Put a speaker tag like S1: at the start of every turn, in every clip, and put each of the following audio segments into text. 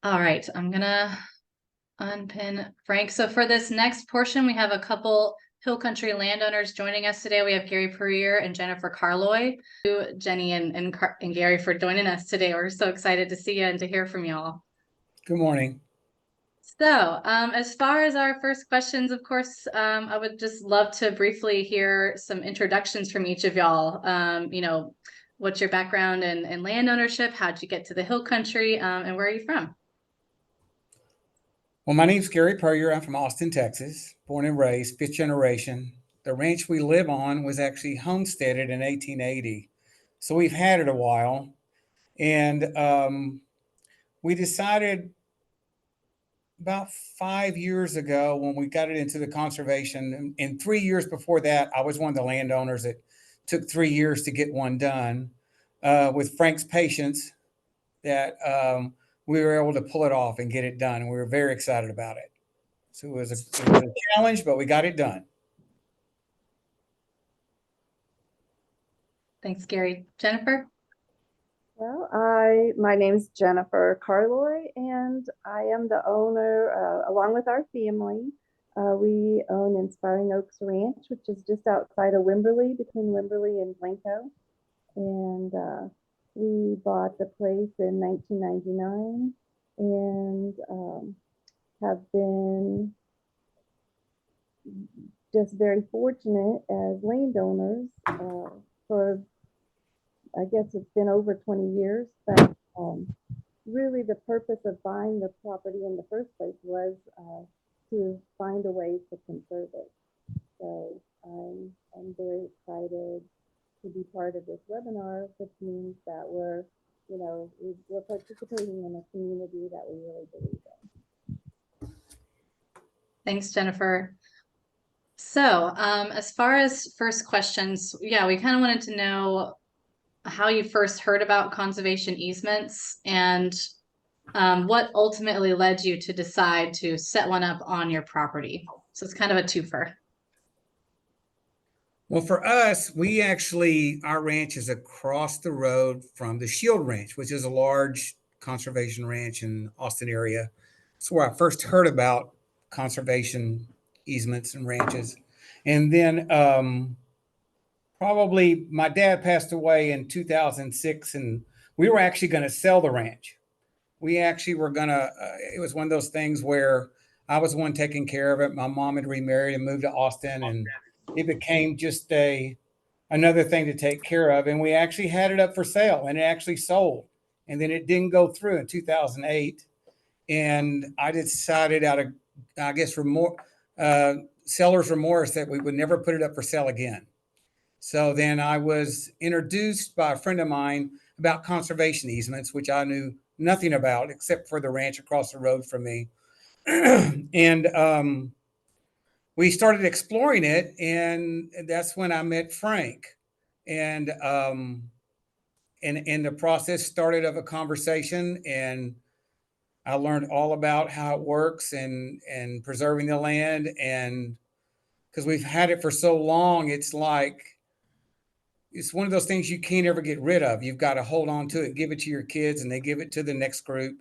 S1: All right, I'm gonna unpin Frank. So for this next portion, we have a couple Hill Country landowners joining us today. We have Gary Purrier and Jennifer Carloy. Thank you, Jenny and Gary, for joining us today. We're so excited to see you and to hear from y'all.
S2: Good morning.
S1: So, as far as our first questions, of course, I would just love to briefly hear some introductions from each of y'all. What's your background in land ownership? How'd you get to the Hill Country, and where are you from?
S2: Well, my name's Gary Purrier. I'm from Austin, Texas, born and raised, fifth generation. The ranch we live on was actually homesteaded in 1880. So we've had it a while. And we decided about 5 years ago when we got it into the conservation. And 3 years before that, I was one of the landowners that took 3 years to get one done. With Frank's patience, that we were able to pull it off and get it done. And we were very excited about it. So it was a challenge, but we got it done.
S1: Thanks, Gary. Jennifer?
S3: Well, my name is Jennifer Carloy, and I am the owner, along with our family. We own Inspiring Oaks Ranch, which is just outside of Wimberley, between Wimberley and Blanco. And we bought the place in 1999 and have been just very fortunate as landowners for, I guess it's been over 20 years, but really the purpose of buying the property in the first place was to find a way to conserve it. So I'm very excited to be part of this webinar, which means that we're participating in a community that we really believe in.
S1: Thanks, Jennifer. So, as far as first questions, yeah, we kind of wanted to know how you first heard about conservation easements and what ultimately led you to decide to set one up on your property. So it's kind of a twofer.
S2: Well, for us, our ranch is across the road from the Shield Ranch, which is a large conservation ranch in Austin area. That's where I first heard about conservation easements and ranches. And then probably my dad passed away in 2006, and we were actually going to sell the ranch. We actually were going to, it was one of those things where I was the one taking care of it. My mom had remarried and moved to Austin, and it became just another thing to take care of. And we actually had it up for sale, and it actually sold. And then it didn't go through in 2008. And I decided out of, I guess, seller's remorse that we would never put it up for sale again. So then I was introduced by a friend of mine about conservation easements, which I knew nothing about except for the ranch across the road from me. And we started exploring it, and that's when I met Frank. And the process started of a conversation, and I learned all about how it works and preserving the land. And because we've had it for so long, it's one of those things you can't ever get rid of. You've got to hold on to it, give it to your kids, and they give it to the next group,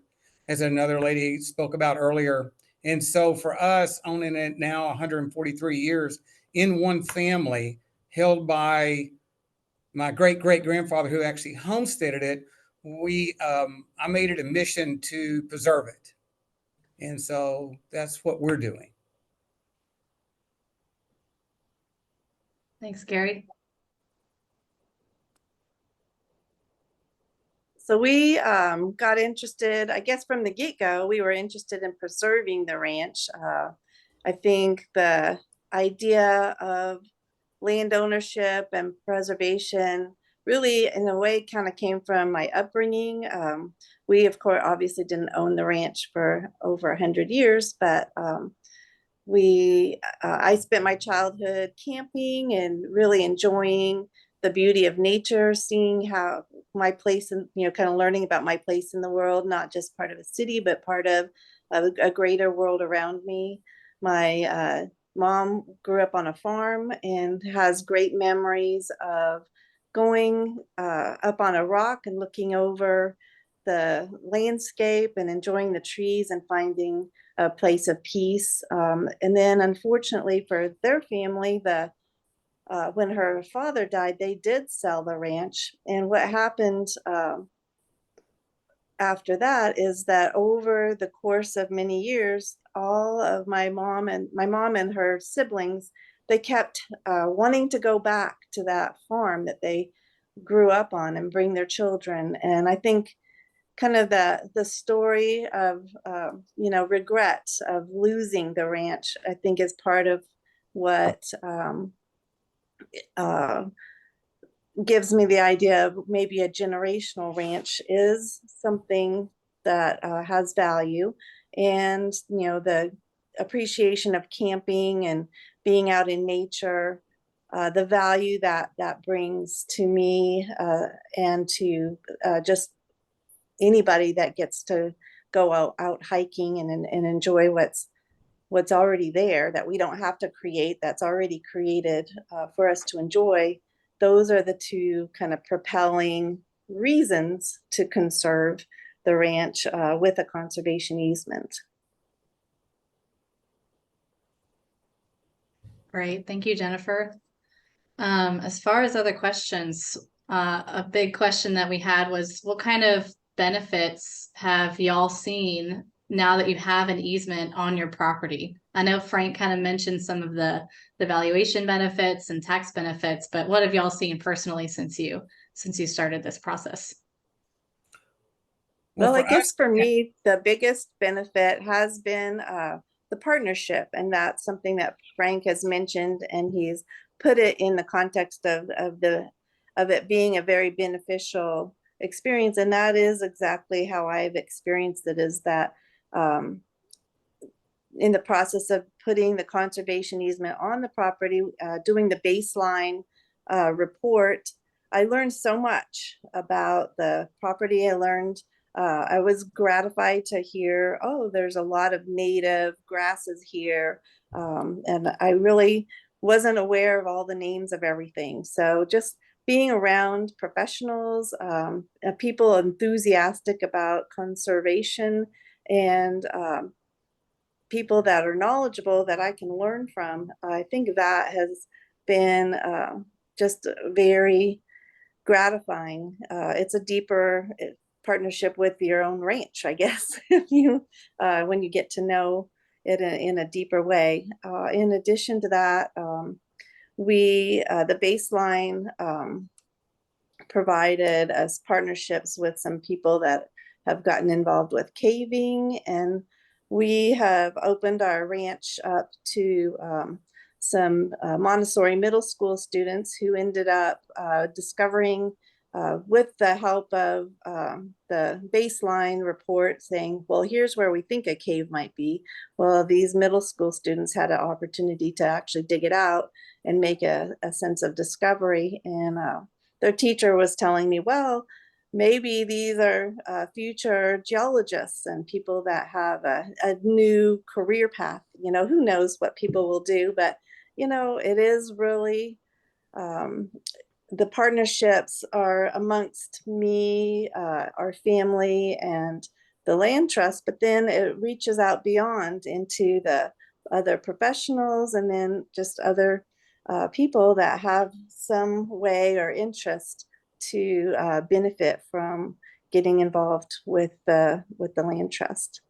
S2: as another lady spoke about earlier. And so for us, owning it now 143 years in one family, held by my great great grandfather who actually homesteaded it, I made it a mission to preserve it. And so that's what we're doing.
S1: Thanks, Gary.
S3: So we got interested, I guess from the get-go, we were interested in preserving the ranch. I think the idea of land ownership and preservation really, in a way, kind of came from my upbringing. We, of course, obviously didn't own the ranch for over 100 years, but I spent my childhood camping and really enjoying the beauty of nature, seeing how my place and kind of learning about my place in the world, not just part of a city, but part of a greater world around me. My mom grew up on a farm and has great memories of going up on a rock and looking over the landscape and enjoying the trees and finding a place of peace. And then unfortunately for their family, when her father died, they did sell the ranch. And what happened after that is that over the course of many years, all of my mom and her siblings, they kept wanting to go back to that farm that they grew up on and bring their children. And I think kind of the story of regret of losing the ranch, I think, is part of what uh, gives me the idea of maybe a generational ranch is something that has value. And the appreciation of camping and being out in nature, the value that brings to me and to just anybody that gets to go out hiking and enjoy what's already there, that we don't have to create, that's already created for us to enjoy. Those are the two kind of propelling reasons to conserve the ranch with a conservation easement.
S1: Great. Thank you, Jennifer. As far as other questions, a big question that we had was, what kind of benefits have y'all seen now that you have an easement on your property? I know Frank kind of mentioned some of the valuation benefits and tax benefits, but what have y'all seen personally since you started this process?
S3: Well, I
S2: for
S3: guess
S2: us,
S3: for me, the biggest benefit has been the partnership. And that's something that Frank has mentioned, and he's put it in the context of it being a very beneficial experience. And that is exactly how I've experienced it, is that in the process of putting the conservation easement on the property, doing the baseline report, I learned so much about the property. I was gratified to hear, oh, there's a lot of native grasses here. And I really wasn't aware of all the names of everything. So just being around professionals, people enthusiastic about conservation, and people that are knowledgeable that I can learn from, I think that has been just very gratifying. It's a deeper partnership with your own ranch, I guess, if you when you get to know it in a deeper way. In addition to that, the baseline provided us partnerships with some people that have gotten involved with caving, and we have opened our ranch up to some Montessori middle school students who ended up discovering, with the help of the baseline report, saying, well, here's where we think a cave might be. Well, these middle school students had an opportunity to actually dig it out and make a sense of discovery. And their teacher was telling me, well, maybe these are future geologists and people that have a new career path. Who knows what people will do, but it is really, the partnerships are amongst me, our family, and the land trust, but then it reaches out beyond into the other professionals, and then just other people that have some way or interest to benefit from getting involved with the land trust.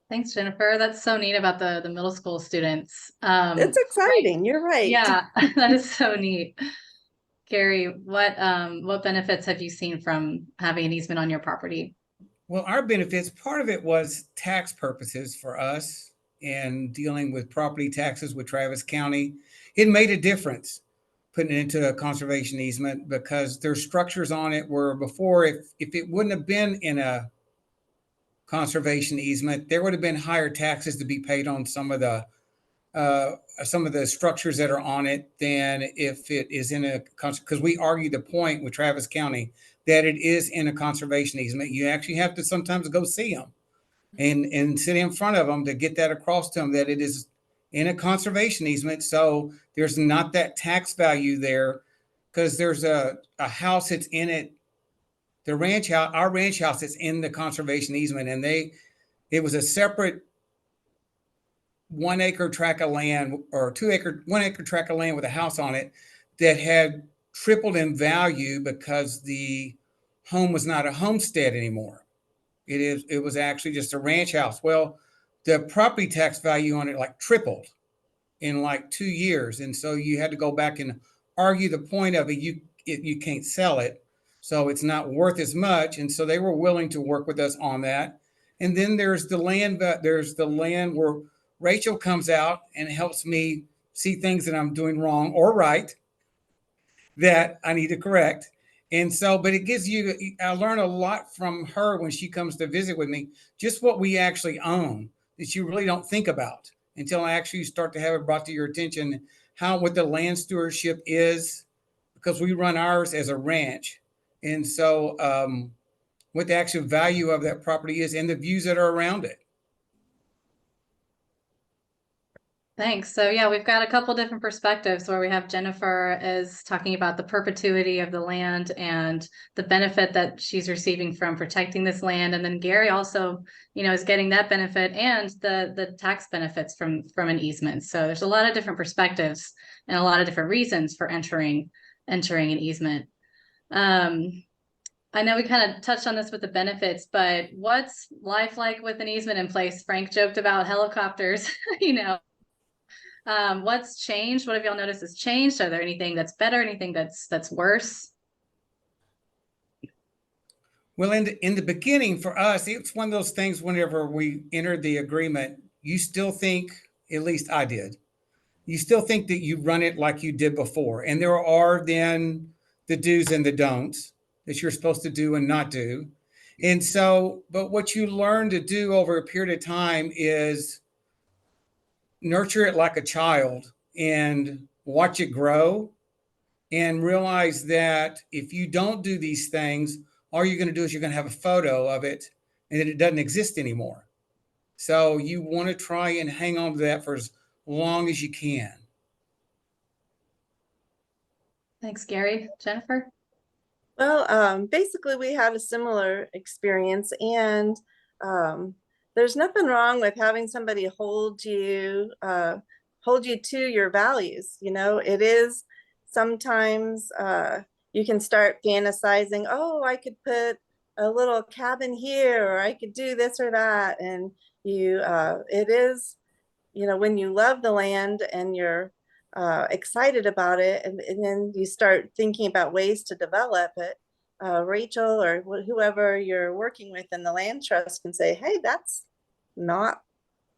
S1: Thanks, Jennifer. That's so neat about the middle school students.
S3: It's exciting. You're right.
S1: Yeah, that is so neat. Gary, what benefits have you seen from having an easement on your property?
S2: Well, our benefits, part of it was tax purposes for us and dealing with property taxes with Travis County. It made a difference putting it into a conservation easement, because there's structures on it where before, if it wouldn't have been in a conservation easement, there would have been higher taxes to be paid on some of the structures that are on it than if it is in a, because we argued the point with Travis County that it is in a conservation easement. You actually have to sometimes go see them and sit in front of them to get that across to them that it is in a conservation easement. So there's not that tax value there, because there's a house that's in it the ranch house, our ranch house is in the conservation easement, and it was a separate 1 acre tract of land, or 1 acre tract of land with a house on it that had tripled in value because the home was not a homestead anymore. It was actually just a ranch house. Well, the property tax value on it like tripled in like 2 years. And so you had to go back and argue the point of it. You can't sell it, so it's not worth as much. And so they were willing to work with us on that. And then there's the land where Rachel comes out and helps me see things that I'm doing wrong or right that I need to correct. And so, but it gives you, I learn a lot from her when she comes to visit with me, just what we actually own that you really don't think about until I actually start to have it brought to your attention, what the land stewardship is, because we run ours as a ranch. And so, what the actual value of that property is and the views that are around it.
S1: Thanks. So yeah, we've got a couple different perspectives where we have Jennifer is talking about the perpetuity of the land and the benefit that she's receiving from protecting this land. And then Gary also, is getting that benefit and the tax benefits from an easement. So there's a lot of different perspectives and a lot of different reasons for entering an easement. I know we kind of touched on this with the benefits, but what's life like with an easement in place? Frank joked about helicopters, what's changed? What have y'all noticed has changed? Are there anything that's better, anything that's worse?
S2: Well, in the beginning for us, it's one of those things whenever we entered the agreement, you still think, at least I did, you still think that you run it like you did before. And there are then the do's and the don'ts that you're supposed to do and not do. And so, but what you learn to do over a period of time is nurture it like a child and watch it grow and realize that if you don't do these things, all you're going to do is you're going to have a photo of it and then it doesn't exist anymore. So you want to try and hang on to that for as long as you can.
S1: Thanks, Gary. Jennifer?
S3: Well, basically we had a similar experience, and there's nothing wrong with having somebody hold you to your values. It is sometimes you can start fantasizing, oh, I could put a little cabin here, or I could do this or that. And it is, when you love the land and you're excited about it, and then you start thinking about ways to develop it, Rachel or whoever you're working with in the land trust can say, hey, that's not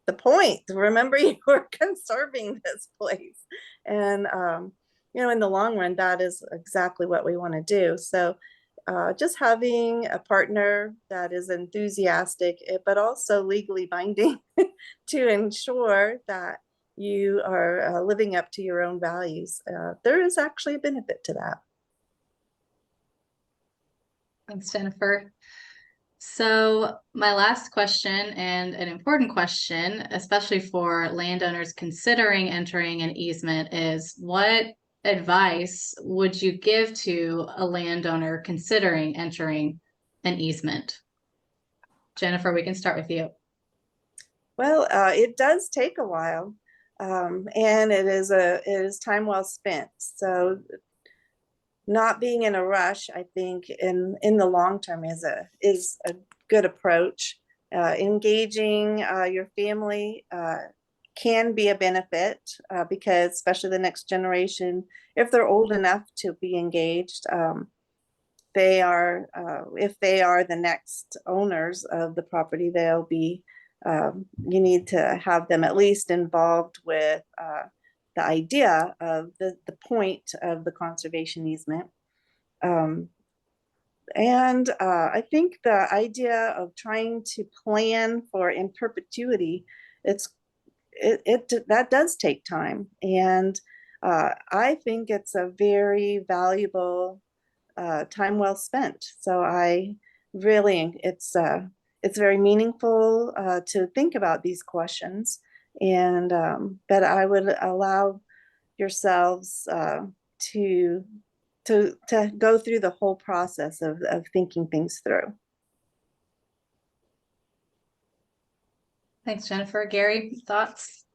S3: the point. Remember, you were conserving this place. And in the long run, that is exactly what we want to do. So just having a partner that is enthusiastic, but also legally binding to ensure that you are living up to your own values. There is actually a benefit to that.
S1: Thanks, Jennifer. So my last question, and an important question, especially for landowners considering entering an easement, is what advice would you give to a landowner considering entering an easement? Jennifer, we can start with you.
S3: Well, it does take a while, and it is time well spent. So not being in a rush, I think, in the long term is a good approach. Engaging your family can be a benefit, because especially the next generation, if they're old enough to be engaged, they are if they are the next owners of the property, they'll be you need to have them at least involved with the idea of the point of the conservation easement. And I think the idea of trying to plan for in perpetuity, that does take time. And I think it's a very valuable time well spent. So it's very meaningful to think about these questions. And but I would allow yourselves to to go through the whole process of thinking things through.
S1: Thanks, Jennifer. Gary, thoughts?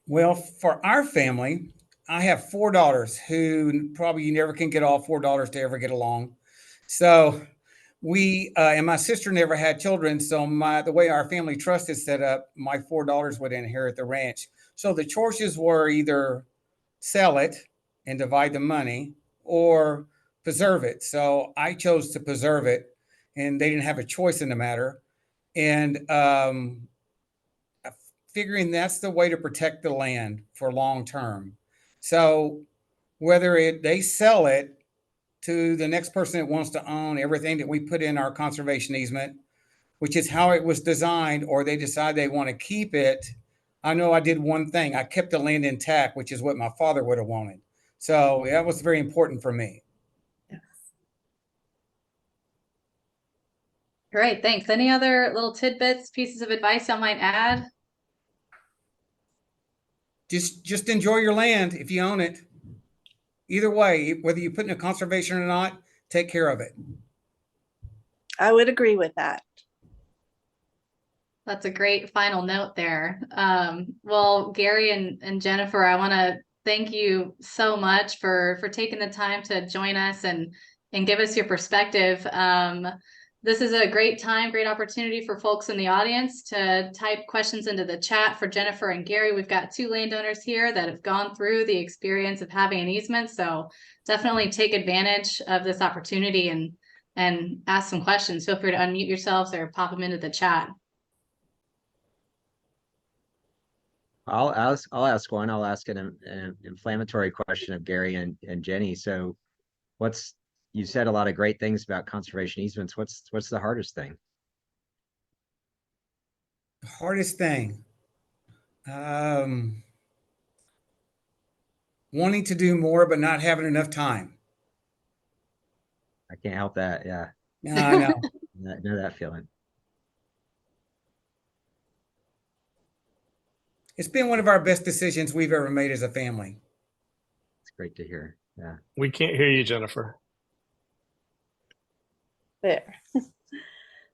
S2: Well, for our family, I have 4 daughters who probably you never can get all 4 daughters to ever get along. So we and my sister never had children. So the way our family trust is set up, my 4 daughters would inherit the ranch. So the choices were either sell it and divide the money or preserve it. So I chose to preserve it, and they didn't have a choice in the matter. And figuring that's the way to protect the land for long term. So whether they sell it to the next person that wants to own everything that we put in our conservation easement, which is how it was designed, or they decide they want to keep it. I know I did one thing. I kept the land intact, which is what my father would have wanted. So that was very important for me.
S1: Great, thanks. Any other little tidbits, pieces of advice I might add?
S2: Just enjoy your land if you own it. Either way, whether you put in a conservation or not, take care of it.
S3: I would agree with that.
S1: That's a great final note there. Well, Gary and Jennifer, I want to thank you so much for taking the time to join us and give us your perspective. This is a great time, great opportunity for folks in the audience to type questions into the chat for Jennifer and Gary. We've got 2 landowners here that have gone through the experience of having an easement, so definitely take advantage of this opportunity and ask some questions. Feel free to unmute yourselves or pop them into the chat.
S4: I'll ask one. I'll ask an inflammatory question of Gary and Jenny. So you said a lot of great things about conservation easements. What's the hardest thing?
S2: The hardest thing, wanting to do more, but not having enough time.
S4: I can't help that. Yeah.
S2: No, I know.
S4: I know that feeling.
S2: It's been one of our best decisions we've ever made as a family.
S4: It's great to hear. Yeah.
S5: We can't hear you, Jennifer.
S3: There.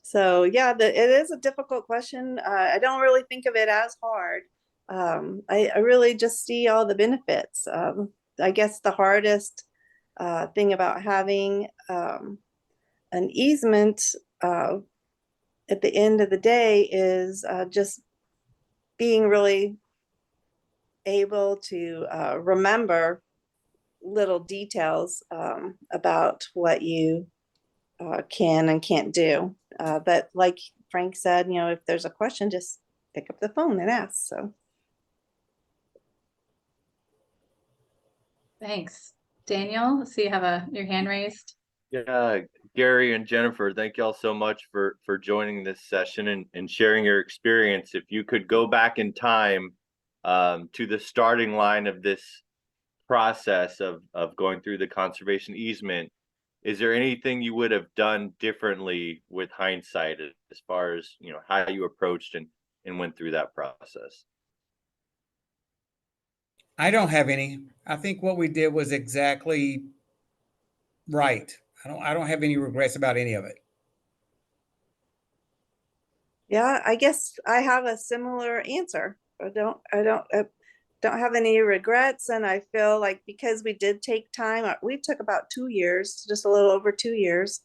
S3: So yeah, it is a difficult question. I don't really think of it as hard. I really just see all the benefits. I guess the hardest thing about having an easement at the end of the day is just being really able to remember little details about what you can and can't do. But like Frank said, if there's a question, just pick up the phone and ask. So
S1: Thanks. Daniel, I see you have your hand raised.
S6: Yeah, Gary and Jennifer, thank y'all so much for joining this session and sharing your experience. If you could go back in time to the starting line of this process of going through the conservation easement, is there anything you would have done differently with hindsight as far as how you approached and went through that process?
S2: I don't have any. I think what we did was exactly right. I don't have any regrets about any of it.
S3: yeah, I guess I have a similar answer. I don't have any regrets, and I feel like because we did take time, we took about 2 years, just a little over 2 years,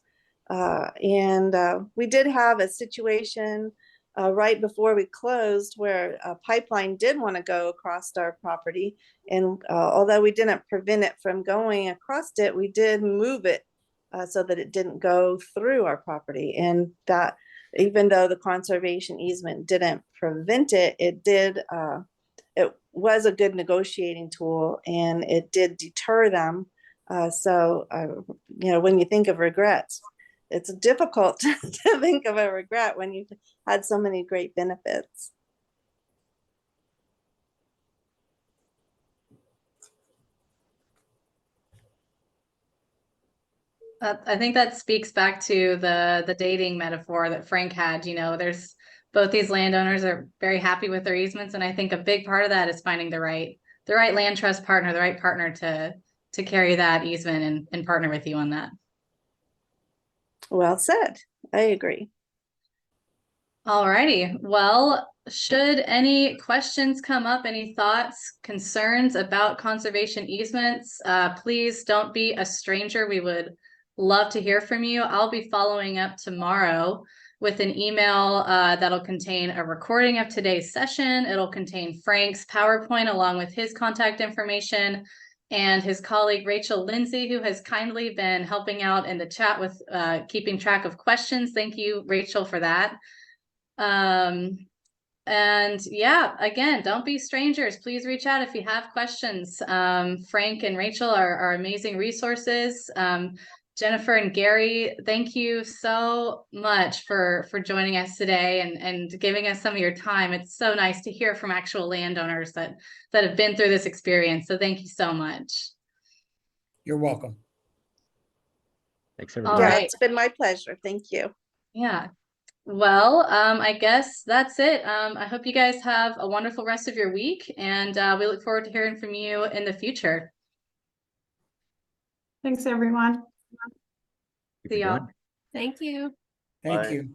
S3: and we did have a situation right before we closed where a pipeline did want to go across our property, and although we didn't prevent it from going across it, we did move it so that it didn't go through our property. And that, even though the conservation easement didn't prevent it, it did. It was a good negotiating tool, and it did deter them. So when you think of regrets, it's difficult to think of a regret when you've had so many great benefits.
S1: I think that speaks back to the dating metaphor that Frank had. There's both these landowners are very happy with their easements, and I think a big part of that is finding the right land trust partner, the right partner to carry that easement and partner with you on that.
S3: Well said. I agree.
S1: Alrighty. Well, should any questions come up, any thoughts, concerns about conservation easements, please don't be a stranger. We would love to hear from you. I'll be following up tomorrow with an email that'll contain a recording of today's session. It'll contain Frank's PowerPoint along with his contact information and his colleague Rachel Lindsay, who has kindly been helping out in the chat with keeping track of questions. Thank you, Rachel, for that. And yeah, again, don't be strangers. Please reach out if you have questions. Frank and Rachel are amazing resources. Jennifer and Gary, thank you so much for joining us today and giving us some of your time. It's so nice to hear from actual landowners that have been through this experience. So thank you so much.
S2: You're welcome.
S4: Thanks,
S1: All
S4: everybody.
S3: Yeah,
S1: right.
S3: it's been my pleasure. Thank you.
S1: Yeah. Well, I guess that's it. I hope you guys have a wonderful rest of your week, and we look forward to hearing from you in the future.
S5: Thanks, everyone.
S1: See y'all.
S5: Thank you.
S2: Thank
S6: Bye.
S2: you.